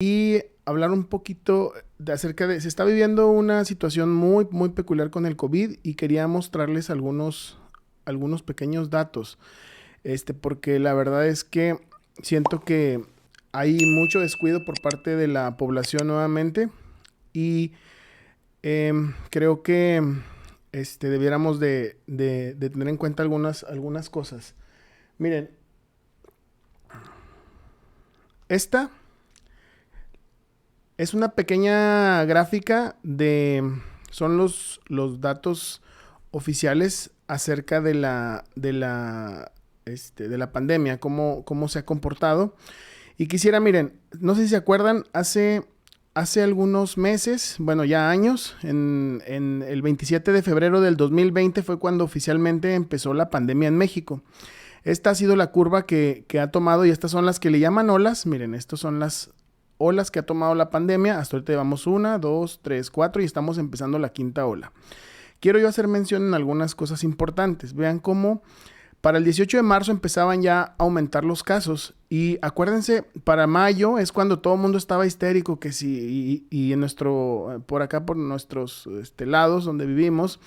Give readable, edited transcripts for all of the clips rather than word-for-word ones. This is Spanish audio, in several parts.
y hablar un poquito acerca de... Se está viviendo una situación muy, muy peculiar con el COVID y quería mostrarles algunos pequeños datos, porque la verdad es que siento que hay mucho descuido por parte de la población nuevamente y creo que debiéramos de tener en cuenta algunas cosas. Miren, esta es una pequeña gráfica son los datos oficiales acerca de la pandemia, cómo se ha comportado. Y quisiera, miren, no sé si se acuerdan, hace algunos meses, bueno, ya años, en el 27 de febrero del 2020 fue cuando oficialmente empezó la pandemia en México. Esta ha sido la curva que ha tomado y estas son las que le llaman olas. Miren, estas son las olas que ha tomado la pandemia. Hasta ahorita llevamos una, dos, tres, cuatro y estamos empezando la quinta ola. Quiero yo hacer mención en algunas cosas importantes. Vean cómo para el 18 de marzo empezaban ya a aumentar los casos y acuérdense, para mayo es cuando todo el mundo estaba histérico, que sí, y en por acá, por nuestros lados donde vivimos,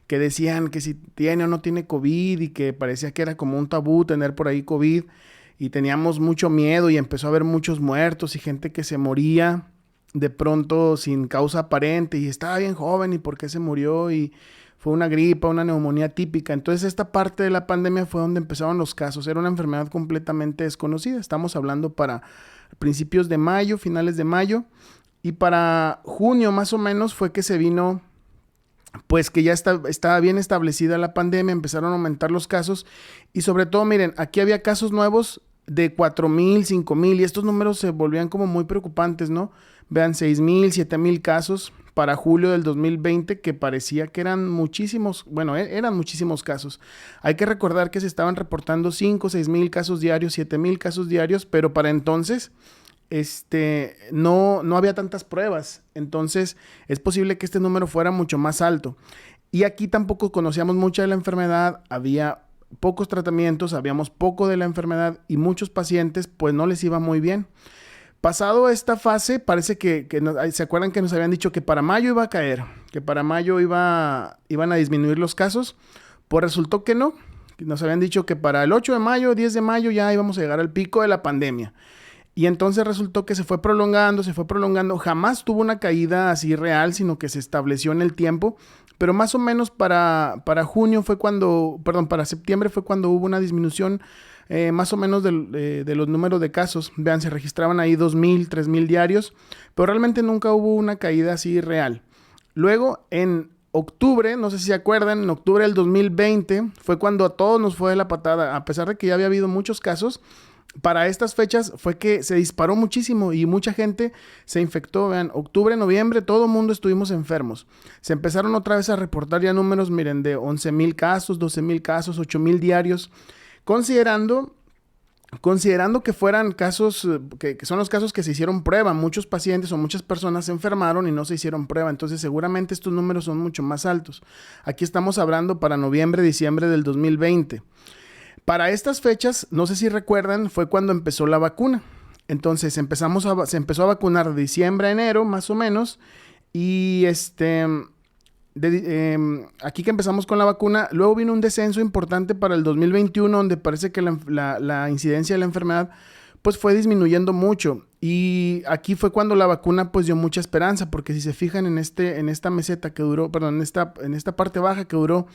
que decían que si tiene o no tiene COVID y que parecía que era como un tabú tener por ahí COVID y teníamos mucho miedo y empezó a haber muchos muertos y gente que se moría de pronto sin causa aparente y estaba bien joven y por qué se murió y fue una gripa, una neumonía típica. Entonces esta parte de la pandemia fue donde empezaron los casos. Era una enfermedad completamente desconocida. Estamos hablando para principios de mayo, finales de mayo y para junio más o menos fue que se vino, pues que ya estaba bien establecida la pandemia, empezaron a aumentar los casos y sobre todo, miren, aquí había casos nuevos de 4,000, 5,000 y estos números se volvían como muy preocupantes, ¿no? Vean, 6,000, 7,000 casos para julio del 2020 que parecía que eran muchísimos, bueno, eran muchísimos casos. Hay que recordar que se estaban reportando 5, 6,000 casos diarios, 7,000 casos diarios, pero para entonces no había tantas pruebas. Entonces es posible que este número fuera mucho más alto. Y aquí tampoco conocíamos mucho de la enfermedad, había pocos tratamientos, sabíamos poco de la enfermedad y muchos pacientes pues no les iba muy bien. Pasado esta fase, parece ¿se acuerdan que nos habían dicho que para mayo iba a caer? Que para mayo iban a disminuir los casos. Pues resultó que no. Nos habían dicho que para el 8 de mayo, 10 de mayo ya íbamos a llegar al pico de la pandemia. Y entonces resultó que se fue prolongando. Jamás tuvo una caída así real, sino que se estableció en el tiempo. Pero más o menos para junio fue cuando, perdón, para septiembre fue cuando hubo una disminución más o menos de los números de casos. Vean, se registraban ahí 2,000, 3,000 diarios, pero realmente nunca hubo una caída así real. Luego, en octubre, no sé si se acuerdan, en octubre del 2020 fue cuando a todos nos fue de la patada. A pesar de que ya había habido muchos casos, para estas fechas fue que se disparó muchísimo y mucha gente se infectó. Vean, octubre, noviembre, todo el mundo estuvimos enfermos. Se empezaron otra vez a reportar ya números, miren, de 11,000 casos, 12,000 casos, 8,000 diarios. Considerando que fueran casos, que son los casos que se hicieron prueba, muchos pacientes o muchas personas se enfermaron y no se hicieron prueba, entonces seguramente estos números son mucho más altos. Aquí estamos hablando para noviembre, diciembre del 2020. Para estas fechas, no sé si recuerdan, fue cuando empezó la vacuna. Entonces se empezó a vacunar de diciembre a enero, más o menos, y aquí que empezamos con la vacuna, luego vino un descenso importante para el 2021, donde parece que la incidencia de la enfermedad pues fue disminuyendo mucho. Y aquí fue cuando la vacuna pues dio mucha esperanza, porque si se fijan en esta meseta que duró, perdón, en esta parte baja que duró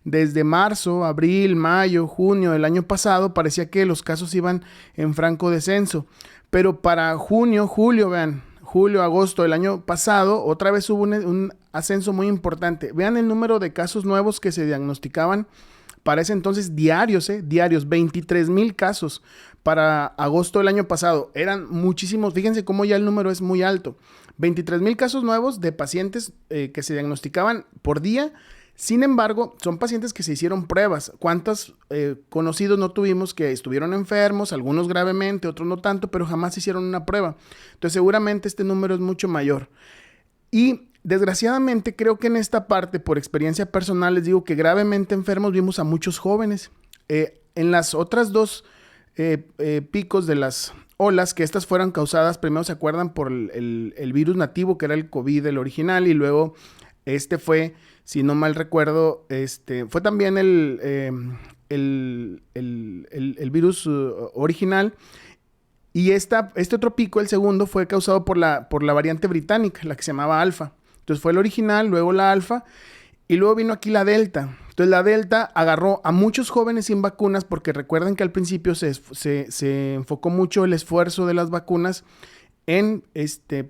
desde marzo, abril, mayo, junio del año pasado, parecía que los casos iban en franco descenso. Pero para junio, julio, vean, julio, agosto del año pasado, otra vez hubo un ascenso muy importante. Vean el número de casos nuevos que se diagnosticaban para ese entonces diarios, 23,000 casos para agosto del año pasado. Eran muchísimos, fíjense cómo ya el número es muy alto. 23,000 casos nuevos de pacientes que se diagnosticaban por día. Sin embargo, son pacientes que se hicieron pruebas. ¿Cuántos conocidos no tuvimos que estuvieron enfermos? Algunos gravemente, otros no tanto, pero jamás hicieron una prueba. Entonces, seguramente este número es mucho mayor. Y desgraciadamente, creo que en esta parte, por experiencia personal, les digo que gravemente enfermos vimos a muchos jóvenes. En las otras dos picos de las olas, que estas fueron causadas, primero se acuerdan, por el virus nativo, que era el COVID, el original, y luego fue, si no mal recuerdo, fue también el virus original. Y este otro pico, el segundo, fue causado por la variante británica, la que se llamaba Alfa. Entonces fue el original, luego la Alfa, y luego vino aquí la Delta. Entonces la Delta agarró a muchos jóvenes sin vacunas, porque recuerden que al principio se enfocó mucho el esfuerzo de las vacunas en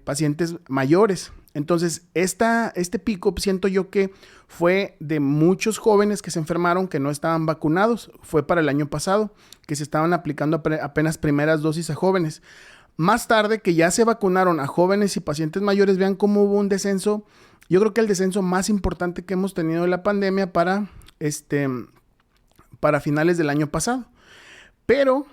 pacientes mayores. Entonces, este pico siento yo que fue de muchos jóvenes que se enfermaron que no estaban vacunados. Fue para el año pasado, que se estaban aplicando apenas primeras dosis a jóvenes. Más tarde, que ya se vacunaron a jóvenes y pacientes mayores, vean cómo hubo un descenso. Yo creo que el descenso más importante que hemos tenido de la pandemia para finales del año pasado. Pero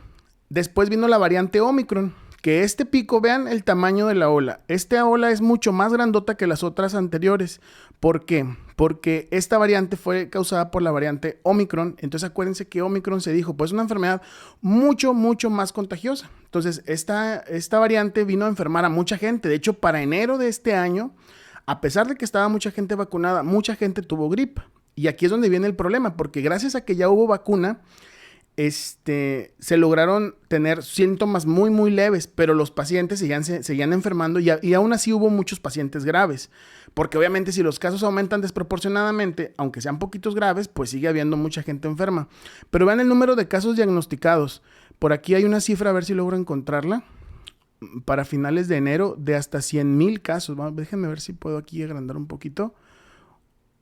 después vino la variante Omicron, que este pico, vean el tamaño de la ola. Esta ola es mucho más grandota que las otras anteriores. ¿Por qué? Porque esta variante fue causada por la variante Omicron. Entonces acuérdense que Omicron se dijo, pues es una enfermedad mucho, mucho más contagiosa. Entonces esta variante vino a enfermar a mucha gente. De hecho, para enero de este año, a pesar de que estaba mucha gente vacunada, mucha gente tuvo gripe. Y aquí es donde viene el problema, porque gracias a que ya hubo vacuna, se lograron tener síntomas muy, muy leves, pero los pacientes seguían enfermando y aún así hubo muchos pacientes graves. Porque obviamente si los casos aumentan desproporcionadamente, aunque sean poquitos graves, pues sigue habiendo mucha gente enferma. Pero vean el número de casos diagnosticados. Por aquí hay una cifra, a ver si logro encontrarla. Para finales de enero, de hasta 100,000 casos. Déjenme ver si puedo aquí agrandar un poquito.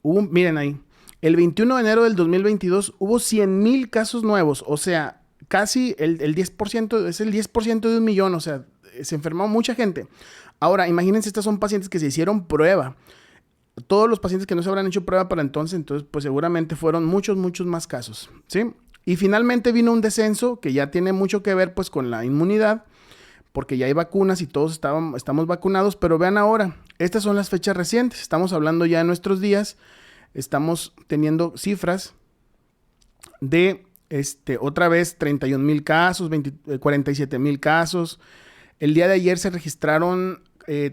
Miren ahí. El 21 de enero del 2022 hubo 100,000 casos nuevos, o sea, casi el 10%, es el 10% de 1,000,000, o sea, se enfermó mucha gente. Ahora, imagínense, estos son pacientes que se hicieron prueba. Todos los pacientes que no se habrán hecho prueba para entonces, pues seguramente fueron muchos, muchos más casos, ¿sí? Y finalmente vino un descenso que ya tiene mucho que ver pues con la inmunidad, porque ya hay vacunas y todos estamos vacunados, pero vean ahora, estas son las fechas recientes, estamos hablando ya de nuestros días. Estamos teniendo cifras de, otra vez, 31,000 casos, 47,000 casos. El día de ayer se registraron,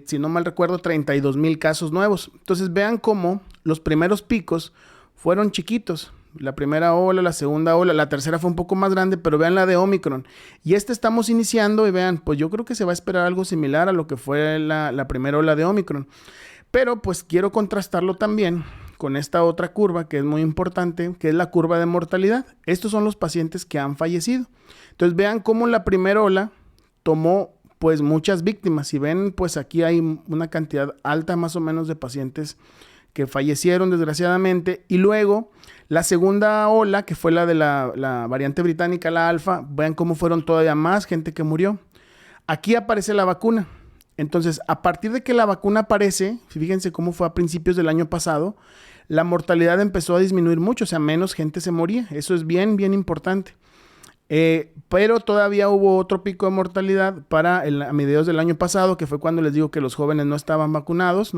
si no mal recuerdo, 32,000 casos nuevos. Entonces, vean cómo los primeros picos fueron chiquitos. La primera ola, la segunda ola, la tercera fue un poco más grande, pero vean la de Omicron. Y estamos iniciando y vean, pues yo creo que se va a esperar algo similar a lo que fue la primera ola de Omicron. Pero pues quiero contrastarlo también con esta otra curva que es muy importante, que es la curva de mortalidad. Estos son los pacientes que han fallecido. Entonces vean cómo la primera ola tomó pues muchas víctimas. Si ven, pues aquí hay una cantidad alta más o menos de pacientes que fallecieron desgraciadamente. Y luego la segunda ola, que fue la de la variante británica, la Alfa, vean cómo fueron todavía más gente que murió. Aquí aparece la vacuna. Entonces, a partir de que la vacuna aparece, fíjense cómo fue a principios del año pasado, la mortalidad empezó a disminuir mucho, o sea, menos gente se moría. Eso es bien, bien importante. Pero todavía hubo otro pico de mortalidad a mediados del año pasado, que fue cuando les digo que los jóvenes no estaban vacunados.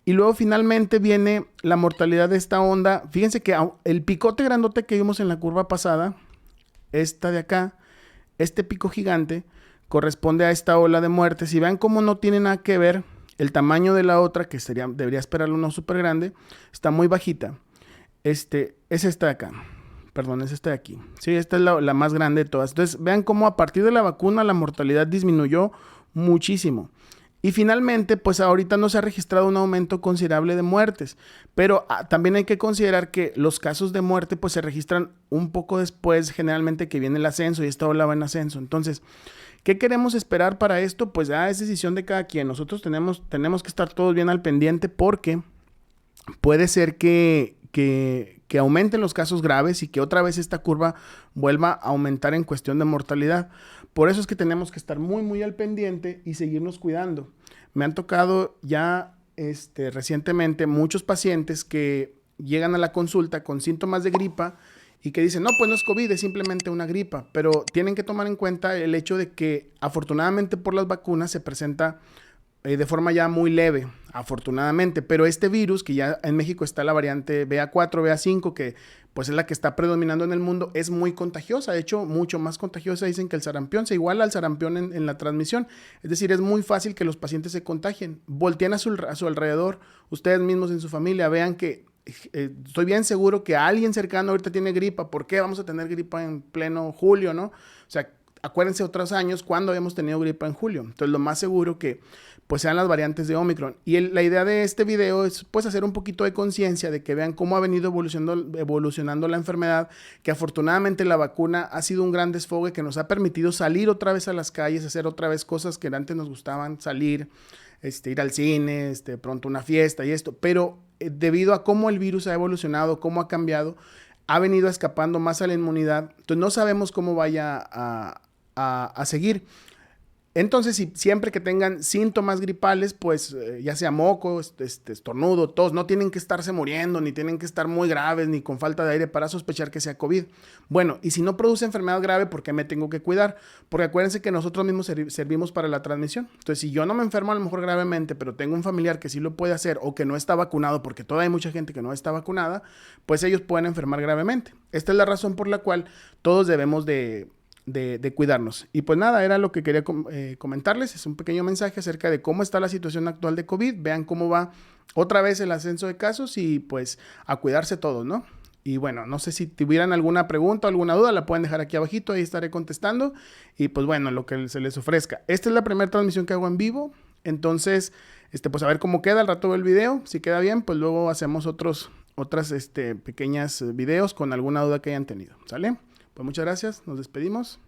Y luego finalmente viene la mortalidad de esta onda. Fíjense que el picote grandote que vimos en la curva pasada, esta de acá, este pico gigante, corresponde a esta ola de muertes. Y vean cómo no tiene nada que ver el tamaño de la otra, que debería esperarlo uno súper grande, está muy bajita. Es esta de acá. Perdón, es esta de aquí. Sí, esta es la más grande de todas. Entonces, vean cómo a partir de la vacuna la mortalidad disminuyó muchísimo. Y finalmente, pues ahorita no se ha registrado un aumento considerable de muertes. Pero también hay que considerar que los casos de muerte pues se registran un poco después, generalmente, que viene el ascenso, y esta ola va en ascenso. Entonces, ¿qué queremos esperar para esto? Pues es decisión de cada quien. Nosotros tenemos que estar todos bien al pendiente, porque puede ser que aumenten los casos graves y que otra vez esta curva vuelva a aumentar en cuestión de mortalidad. Por eso es que tenemos que estar muy, muy al pendiente y seguirnos cuidando. Me han tocado ya recientemente muchos pacientes que llegan a la consulta con síntomas de gripa y que dicen, no, pues no es COVID, es simplemente una gripa. Pero tienen que tomar en cuenta el hecho de que afortunadamente por las vacunas se presenta de forma ya muy leve, afortunadamente. Pero este virus, que ya en México está la variante BA4, BA5, que pues es la que está predominando en el mundo, es muy contagiosa. De hecho, mucho más contagiosa. Dicen que el sarampión se iguala al sarampión en la transmisión. Es decir, es muy fácil que los pacientes se contagien. Volteen a su alrededor, ustedes mismos en su familia, vean que estoy bien seguro que alguien cercano ahorita tiene gripa. ¿Por qué vamos a tener gripa en pleno julio, no? O sea, acuérdense otros años cuando habíamos tenido gripa en julio. Entonces, lo más seguro que pues sean las variantes de Omicron. Y la idea de este video es pues hacer un poquito de conciencia de que vean cómo ha venido evolucionando la enfermedad, que afortunadamente la vacuna ha sido un gran desfogue que nos ha permitido salir otra vez a las calles, hacer otra vez cosas que antes nos gustaban, salir, ir al cine, pronto una fiesta y esto. Pero debido a cómo el virus ha evolucionado, cómo ha cambiado, ha venido escapando más a la inmunidad. Entonces no sabemos cómo vaya a seguir. Entonces, siempre que tengan síntomas gripales, pues ya sea moco, estornudo, tos, no tienen que estarse muriendo, ni tienen que estar muy graves, ni con falta de aire para sospechar que sea COVID. Bueno, y si no produce enfermedad grave, ¿por qué me tengo que cuidar? Porque acuérdense que nosotros mismos servimos para la transmisión. Entonces, si yo no me enfermo a lo mejor gravemente, pero tengo un familiar que sí lo puede hacer o que no está vacunado, porque todavía hay mucha gente que no está vacunada, pues ellos pueden enfermar gravemente. Esta es la razón por la cual todos debemos de cuidarnos. Y pues nada, era lo que quería comentarles. Es un pequeño mensaje acerca de cómo está la situación actual de COVID. Vean cómo va otra vez el ascenso de casos y pues a cuidarse todos, ¿no? Y bueno, no sé si tuvieran alguna pregunta o alguna duda, la pueden dejar aquí abajito, ahí estaré contestando. Y pues bueno, lo que se les ofrezca. Esta es la primera transmisión que hago en vivo. Entonces, pues a ver cómo queda, al rato veo el video. Si queda bien, pues luego hacemos otras pequeñas videos con alguna duda que hayan tenido. ¿Sale? Pues muchas gracias, nos despedimos.